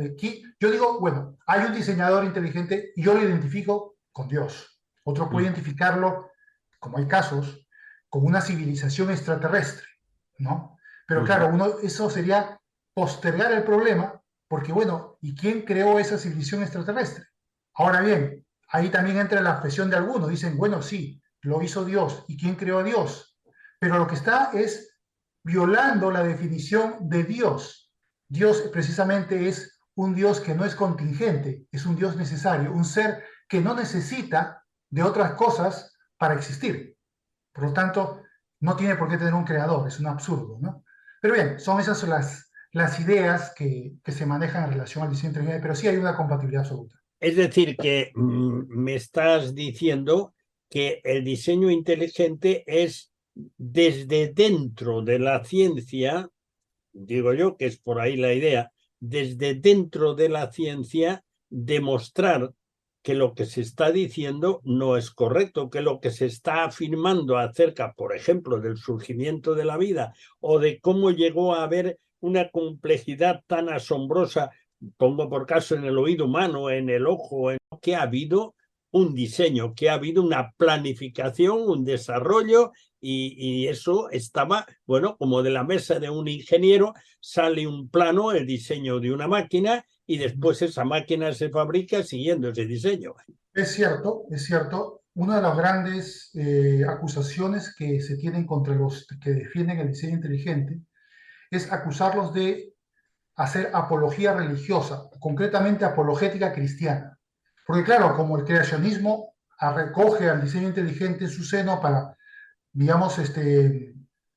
Yo digo, bueno, hay un diseñador inteligente y yo lo identifico con Dios. Otro puede identificarlo, como hay casos, con una civilización extraterrestre, ¿no? Pero claro, eso sería postergar el problema, porque bueno, ¿y quién creó esa civilización extraterrestre? Ahora bien, ahí también entra la presión de algunos. Dicen, bueno, sí, lo hizo Dios. ¿Y quién creó a Dios? Pero lo que está es violando la definición de Dios. Dios precisamente es un Dios que no es contingente, es un Dios necesario, un ser que no necesita de otras cosas para existir. Por lo tanto, no tiene por qué tener un creador, es un absurdo, ¿no? Pero bien, son esas las ideas que se manejan en relación al diseño inteligente, pero sí hay una compatibilidad absoluta. Es decir, que me estás diciendo que el diseño inteligente es desde dentro de la ciencia, digo yo que es por ahí la idea, desde dentro de la ciencia demostrar que lo que se está diciendo no es correcto, que lo que se está afirmando acerca, por ejemplo, del surgimiento de la vida o de cómo llegó a haber una complejidad tan asombrosa, pongo por caso en el oído humano, en el ojo, que ha habido un diseño, que ha habido una planificación, un desarrollo, y eso estaba, bueno, como de la mesa de un ingeniero sale un plano, el diseño de una máquina, y después esa máquina se fabrica siguiendo ese diseño. Es cierto, es cierto. Una de las grandes acusaciones que se tienen contra los que defienden el diseño inteligente es acusarlos de hacer apología religiosa, concretamente apologética cristiana. Porque claro, como el creacionismo recoge al diseño inteligente en su seno para, digamos,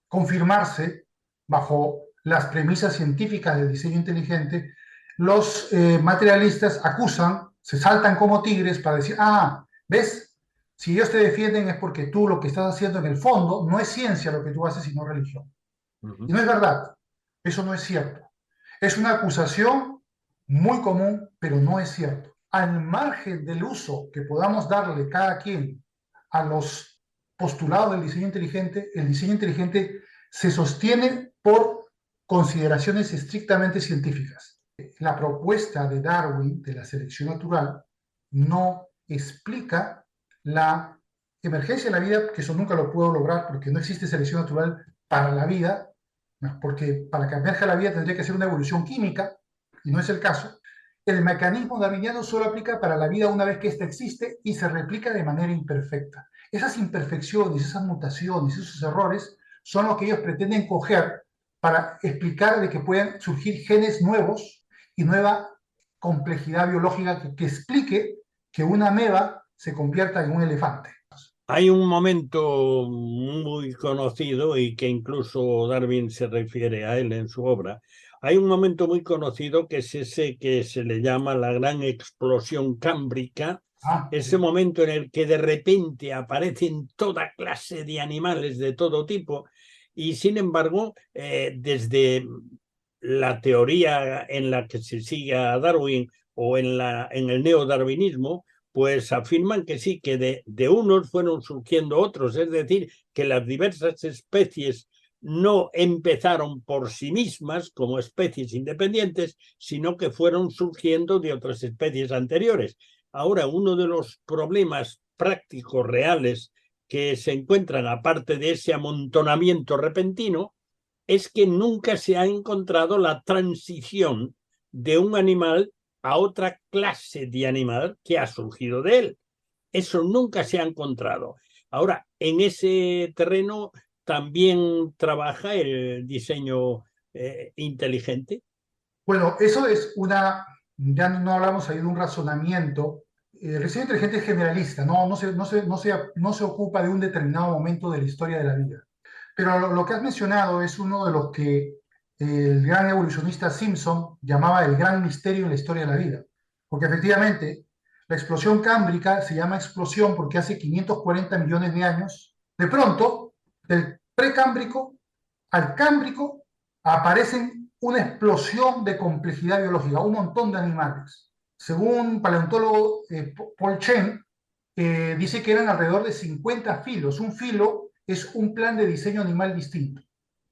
confirmarse bajo las premisas científicas del diseño inteligente, los materialistas acusan, se saltan como tigres para decir, ah, ¿ves? Si ellos te defienden es porque tú lo que estás haciendo en el fondo no es ciencia lo que tú haces, sino religión. Y no es verdad, eso no es cierto. Es una acusación muy común, pero no es cierto. Al margen del uso que podamos darle cada quien a los postulados del diseño inteligente, el diseño inteligente se sostiene por consideraciones estrictamente científicas. La propuesta de Darwin de la selección natural no explica la emergencia de la vida, que eso nunca lo puedo lograr porque no existe selección natural para la vida, porque para que emerja la vida tendría que ser una evolución química, y no es el caso. El mecanismo darwiniano solo aplica para la vida una vez que ésta existe y se replica de manera imperfecta. Esas imperfecciones, esas mutaciones, esos errores son lo que ellos pretenden coger para explicar de que pueden surgir genes nuevos y nueva complejidad biológica que explique que una ameba se convierta en un elefante. Hay un momento muy conocido y que incluso Darwin se refiere a él en su obra. Hay un momento muy conocido que es ese que se le llama la gran explosión cámbrica, ese momento en el que de repente aparecen toda clase de animales de todo tipo y sin embargo desde la teoría en la que se sigue a Darwin o en el neodarwinismo, pues afirman que sí, que de unos fueron surgiendo otros, es decir, que las diversas especies no empezaron por sí mismas como especies independientes, sino que fueron surgiendo de otras especies anteriores. Ahora, uno de los problemas prácticos reales que se encuentran, aparte de ese amontonamiento repentino, es que nunca se ha encontrado la transición de un animal a otra clase de animal que ha surgido de él. Eso nunca se ha encontrado. Ahora, en ese terreno también trabaja el diseño inteligente. Bueno, eso es ya no hablamos ahí de un razonamiento. El diseño inteligente es generalista, no se ocupa de un determinado momento de la historia de la vida. Pero lo que has mencionado es uno de los que el gran evolucionista Simpson llamaba el gran misterio en la historia de la vida. Porque efectivamente, la explosión cámbrica se llama explosión porque hace 540 millones de años, de pronto, del precámbrico al cámbrico aparecen una explosión de complejidad biológica, un montón de animales. Según un paleontólogo, Paul Chen, dice que eran alrededor de 50 filos. Un filo es un plan de diseño animal distinto.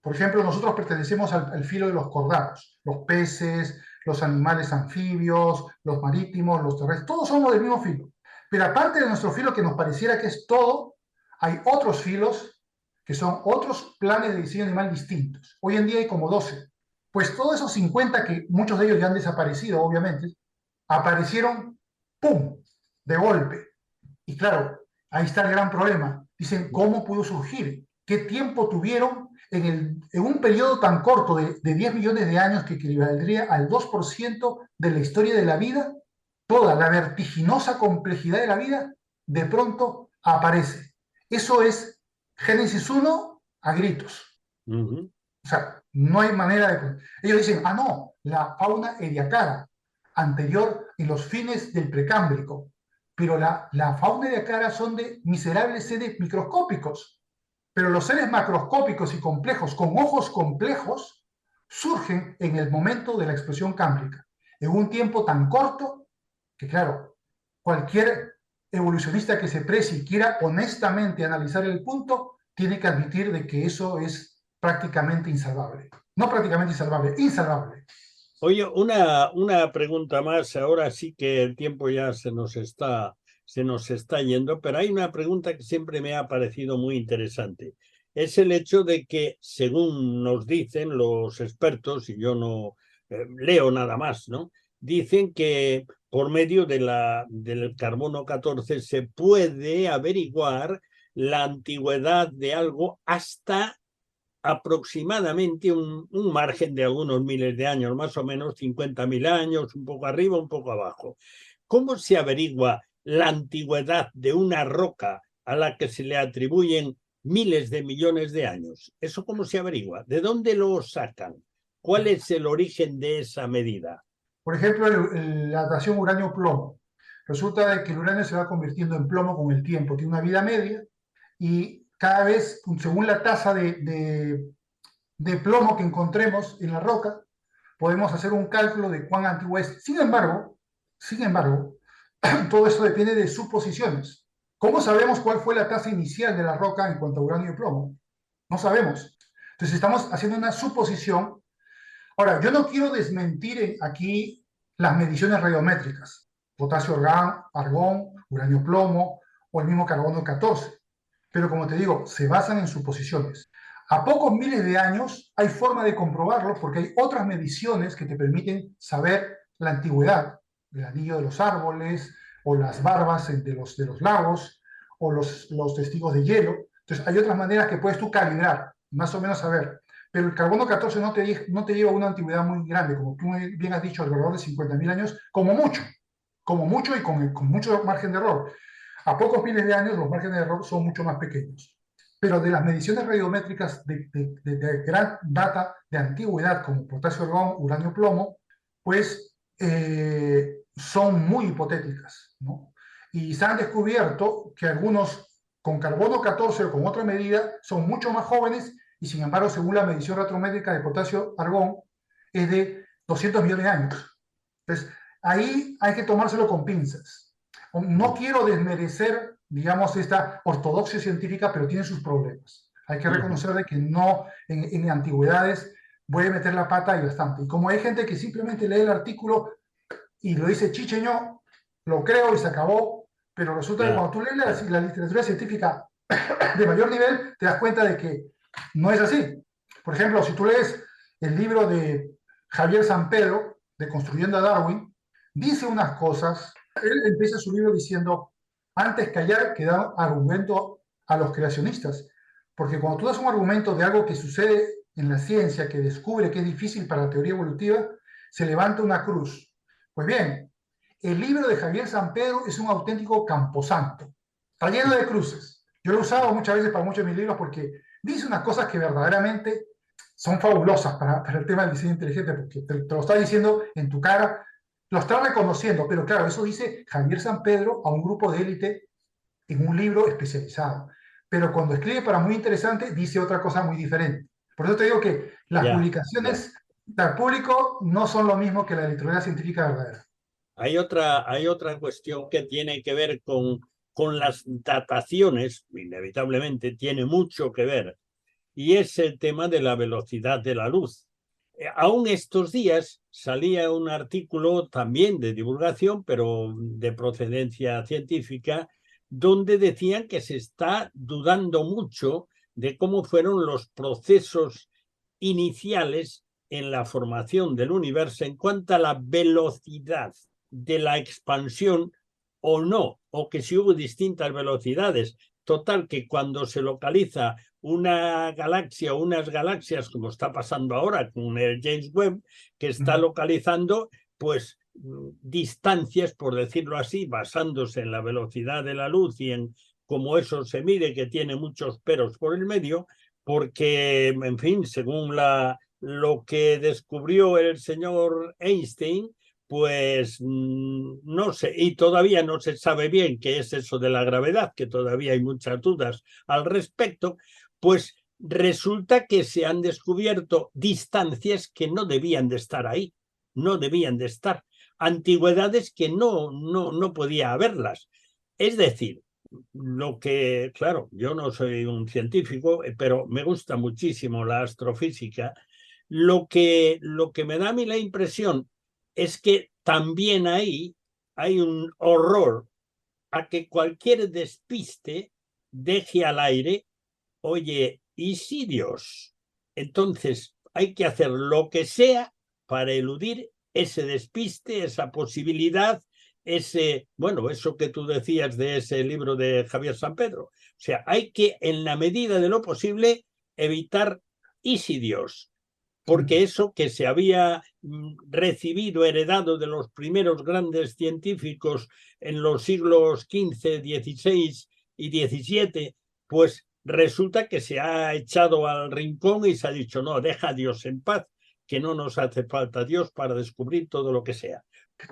Por ejemplo, nosotros pertenecemos al filo de los cordados, los peces, los animales anfibios, los marítimos, los terrestres, todos somos del mismo filo. Pero aparte de nuestro filo, que nos pareciera que es todo, hay otros filos que son otros planes de diseño animal distintos. Hoy en día hay como 12. Pues todos esos 50, que muchos de ellos ya han desaparecido, obviamente, aparecieron, ¡pum!, de golpe. Y claro, ahí está el gran problema. Dicen, ¿cómo pudo surgir? ¿Qué tiempo tuvieron en un periodo tan corto de 10 millones de años que equivaldría al 2% de la historia de la vida? Toda la vertiginosa complejidad de la vida de pronto aparece. Eso es Génesis 1 a gritos. Ujú. O sea, no hay manera de... Ellos dicen, ah, no, la fauna ediacara, anterior en los fines del precámbrico. Pero la fauna ediacara son de miserables seres microscópicos. Pero los seres macroscópicos y complejos, con ojos complejos, surgen en el momento de la explosión cámbrica, en un tiempo tan corto que, claro, cualquier evolucionista que se precie y quiera honestamente analizar el punto, tiene que admitir de que eso es prácticamente insalvable. No prácticamente insalvable, insalvable. Oye, una pregunta más. Ahora sí que el tiempo ya se nos está yendo, pero hay una pregunta que siempre me ha parecido muy interesante. Es el hecho de que, según nos dicen los expertos, y yo no leo nada más, ¿no? Dicen que por medio del carbono 14 se puede averiguar la antigüedad de algo hasta aproximadamente un margen de algunos miles de años, más o menos 50.000 años, un poco arriba, un poco abajo. ¿Cómo se averigua la antigüedad de una roca a la que se le atribuyen miles de millones de años? ¿Eso cómo se averigua? ¿De dónde lo sacan? ¿Cuál es el origen de esa medida? Por ejemplo, la datación uranio-plomo. Resulta de que el uranio se va convirtiendo en plomo con el tiempo, tiene una vida media y cada vez, según la tasa de plomo que encontremos en la roca, podemos hacer un cálculo de cuán antiguo es. Sin embargo, todo eso depende de suposiciones. ¿Cómo sabemos cuál fue la tasa inicial de la roca en cuanto a uranio y plomo? No sabemos. Entonces estamos haciendo una suposición. Ahora, yo no quiero desmentir aquí las mediciones radiométricas, potasio, argón, uranio, plomo o el mismo carbono 14. Pero como te digo, se basan en suposiciones. A pocos miles de años hay forma de comprobarlo porque hay otras mediciones que te permiten saber la antigüedad, el anillo de los árboles o las barbas de los lagos o los testigos de hielo. Entonces hay otras maneras que puedes tú calibrar, más o menos saber. Pero el carbono 14 no te lleva a una antigüedad muy grande, como tú bien has dicho, alrededor de 50.000 años, como mucho y con mucho margen de error. A pocos miles de años los márgenes de error son mucho más pequeños. Pero de las mediciones radiométricas de gran data de antigüedad, como potasio, argón, uranio, plomo, pues son muy hipotéticas, ¿no? Y se han descubierto que algunos con carbono 14 o con otra medida son mucho más jóvenes y sin embargo, según la medición radiométrica de potasio, argón, es de 200 millones de años. Entonces, ahí hay que tomárselo con pinzas. No quiero desmerecer, digamos, esta ortodoxia científica, pero tiene sus problemas. Hay que reconocer de que no, en antigüedades, voy a meter la pata y bastante. Y como hay gente que simplemente lee el artículo y lo dice chicheño, lo creo y se acabó, pero resulta que cuando tú lees la literatura científica de mayor nivel, te das cuenta de que no es así. Por ejemplo, si tú lees el libro de Javier San Pedro, de Construyendo a Darwin, dice unas cosas. Él empieza su libro diciendo, antes callar que dar argumento a los creacionistas. Porque cuando tú das un argumento de algo que sucede en la ciencia, que descubre que es difícil para la teoría evolutiva, se levanta una cruz. Pues bien, el libro de Javier San Pedro es un auténtico camposanto. Está lleno de cruces. Yo lo he usado muchas veces para muchos de mis libros porque dice unas cosas que verdaderamente son fabulosas para el tema del diseño inteligente, porque te lo está diciendo en tu cara lo está reconociendo, pero claro, eso dice Javier San Pedro a un grupo de élite en un libro especializado. Pero cuando escribe para Muy Interesante, dice otra cosa muy diferente. Por eso te digo que las Ya, ya. publicaciones del público no son lo mismo que la electrónica científica verdadera. Hay otra cuestión que tiene que ver con las dataciones, inevitablemente tiene mucho que ver, y es el tema de la velocidad de la luz. Aún estos días salía un artículo también de divulgación, pero de procedencia científica, donde decían que se está dudando mucho de cómo fueron los procesos iniciales en la formación del universo en cuanto a la velocidad de la expansión o no, o que si hubo distintas velocidades. Total, que cuando se localiza una galaxia o unas galaxias, como está pasando ahora con el James Webb, que está localizando pues distancias, por decirlo así, basándose en la velocidad de la luz y en cómo eso se mide, que tiene muchos peros por el medio, porque, en fin, según lo que descubrió el señor Einstein, pues no sé, y todavía no se sabe bien qué es eso de la gravedad, que todavía hay muchas dudas al respecto, pues resulta que se han descubierto distancias que no debían de estar ahí, no debían de estar, antigüedades que no podía haberlas. Es decir, lo que, claro, yo no soy un científico, pero me gusta muchísimo la astrofísica. Lo que me da a mí la impresión es que también ahí hay un horror a que cualquier despiste deje al aire, oye, ¿y si Dios? Entonces hay que hacer lo que sea para eludir ese despiste, esa posibilidad, bueno, eso que tú decías de ese libro de Javier San Pedro. O sea, hay que, en la medida de lo posible, evitar ¿y si Dios? Porque eso que se había recibido, heredado de los primeros grandes científicos en los siglos XV, XVI y XVII, pues resulta que se ha echado al rincón y se ha dicho, no, deja a Dios en paz, que no nos hace falta Dios para descubrir todo lo que sea.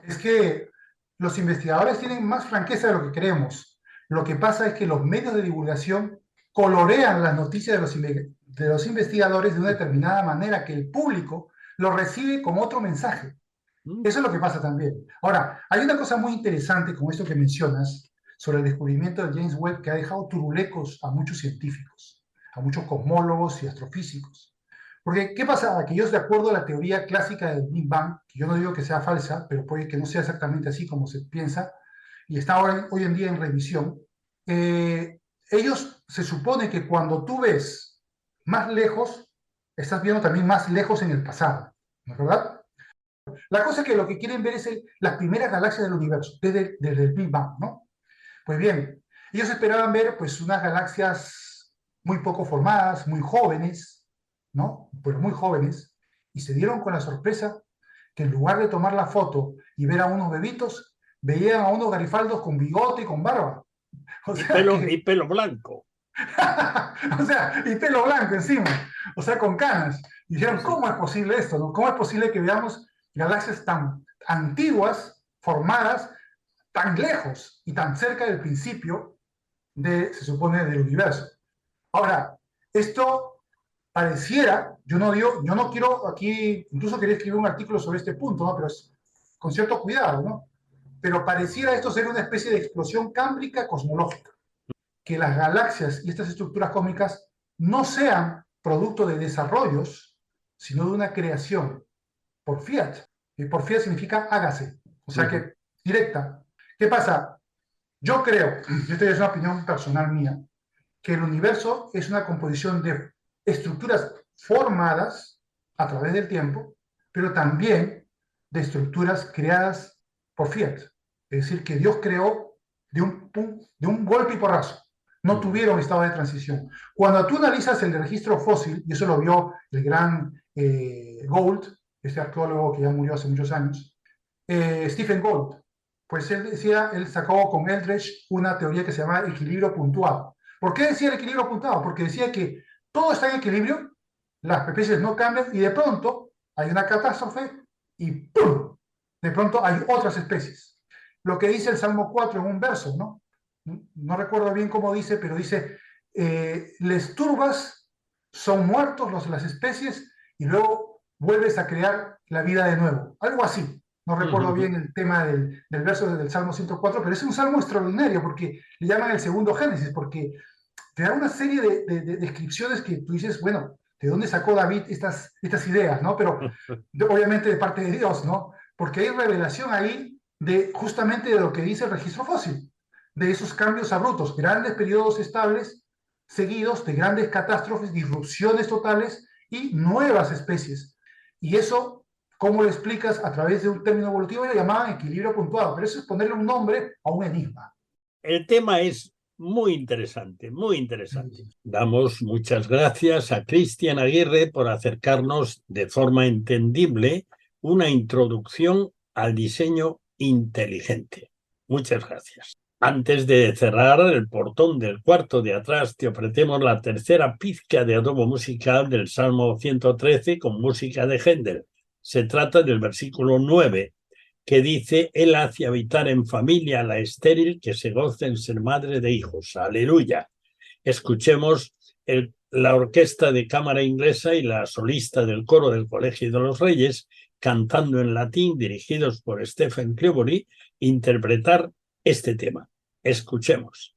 Es que los investigadores tienen más franqueza de lo que creemos. Lo que pasa es que los medios de divulgación colorean las noticias de los investigadores de una determinada manera que el público lo recibe con otro mensaje. Eso es lo que pasa también. Ahora, hay una cosa muy interesante con esto que mencionas sobre el descubrimiento de James Webb que ha dejado turulecos a muchos científicos, a muchos cosmólogos y astrofísicos. Porque, ¿qué pasa? Que ellos, de acuerdo a la teoría clásica del Big Bang, que yo no digo que sea falsa, pero puede que no sea exactamente así como se piensa, y está hoy en día en revisión, ellos se supone que cuando tú ves más lejos, estás viendo también más lejos en el pasado, ¿no es verdad? La cosa es que lo que quieren ver es las primeras galaxias del universo, desde el Big Bang, ¿no? Pues bien, ellos esperaban ver pues unas galaxias muy poco formadas, muy jóvenes, ¿no? Pero muy jóvenes, y se dieron con la sorpresa que en lugar de tomar la foto y ver a unos bebitos, veían a unos garifaldos con bigote y con barba. O sea Y que, pelo blanco. o sea, y pelo blanco encima, o sea, con canas. Y Sí, dijeron, sí. ¿cómo es posible esto? ¿No? ¿Cómo es posible que veamos galaxias tan antiguas, formadas, tan lejos y tan cerca del principio se supone, del universo? Ahora, esto pareciera, yo no quiero aquí, incluso quería escribir un artículo sobre este punto, ¿no? Pero es con cierto cuidado, ¿no? Pero pareciera esto ser una especie de explosión cámbrica cosmológica, que las galaxias y estas estructuras cósmicas no sean producto de desarrollos, sino de una creación por fiat. Y por fiat significa hágase, o sea que directa. ¿Qué pasa? Yo creo, y esta es una opinión personal mía, que el universo es una composición de estructuras formadas a través del tiempo, pero también de estructuras creadas por fiat. Es decir, que Dios creó de un golpe y porrazo. No tuvieron estado de transición. Cuando tú analizas el registro fósil, y eso lo vio el gran Gould, este arqueólogo que ya murió hace muchos años, Stephen Gould, pues él decía, él sacó con Eldredge una teoría que se llama equilibrio puntuado. ¿Por qué decía el equilibrio puntuado? Porque decía que todo está en equilibrio, las especies no cambian y de pronto hay una catástrofe y ¡pum! de pronto hay otras especies. Lo que dice el Salmo 4 en un verso, ¿no? No recuerdo bien cómo dice, pero dice, les turbas, son muertos las especies, y luego vuelves a crear la vida de nuevo. Algo así. No recuerdo bien el tema del verso del Salmo 104, pero es un salmo extraordinario porque le llaman el segundo Génesis, porque te da una serie de descripciones que tú dices, bueno, ¿de dónde sacó David estas ideas, ¿no? Pero obviamente de parte de Dios, ¿no? Porque hay revelación ahí justamente de lo que dice el registro fósil, de esos cambios abruptos, grandes periodos estables seguidos de grandes catástrofes, disrupciones totales y nuevas especies. Y eso, ¿cómo lo explicas? A través de un término evolutivo, lo llamaban equilibrio puntuado, pero eso es ponerle un nombre a un enigma. El tema es muy interesante, muy interesante. Damos muchas gracias a Cristian Aguirre por acercarnos de forma entendible una introducción al diseño inteligente. Muchas gracias. Antes de cerrar el portón del cuarto de atrás, te ofrecemos la tercera pizca de adobo musical del Salmo 113 con música de Händel. Se trata del versículo 9, que dice, él hace habitar en familia a la estéril que se goza en ser madre de hijos. ¡Aleluya! Escuchemos la orquesta de cámara inglesa y la solista del coro del Colegio de los Reyes, cantando en latín, dirigidos por Stephen Cleobury, interpretar este tema. Escuchemos.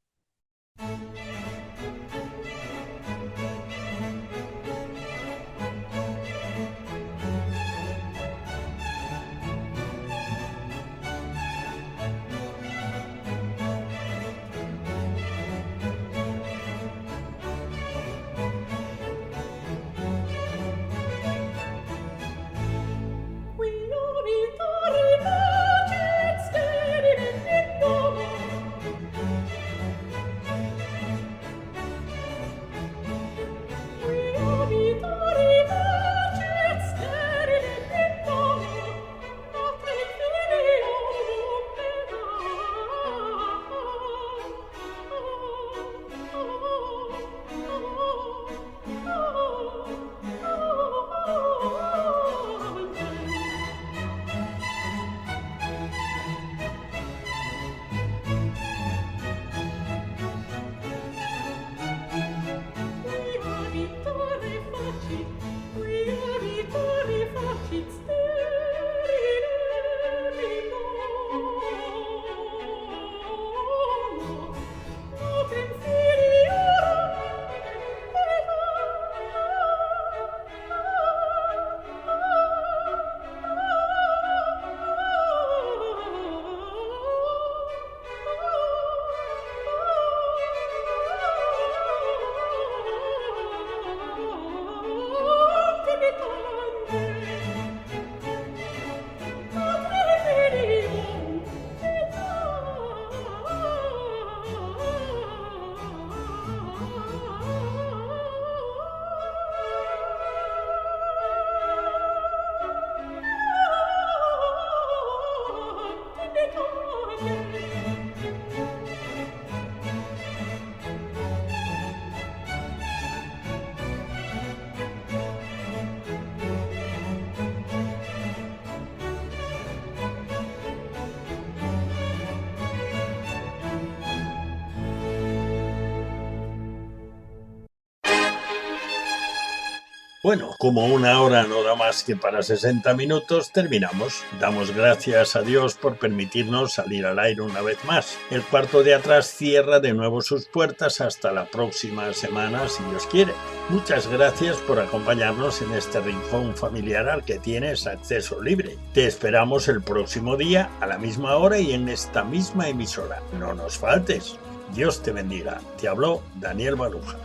Bueno, como una hora no da más que para 60 minutos, terminamos. Damos gracias a Dios por permitirnos salir al aire una vez más. El cuarto de atrás cierra de nuevo sus puertas hasta la próxima semana, si Dios quiere. Muchas gracias por acompañarnos en este rincón familiar al que tienes acceso libre. Te esperamos el próximo día, a la misma hora y en esta misma emisora. No nos faltes. Dios te bendiga. Te habló Daniel Baruja.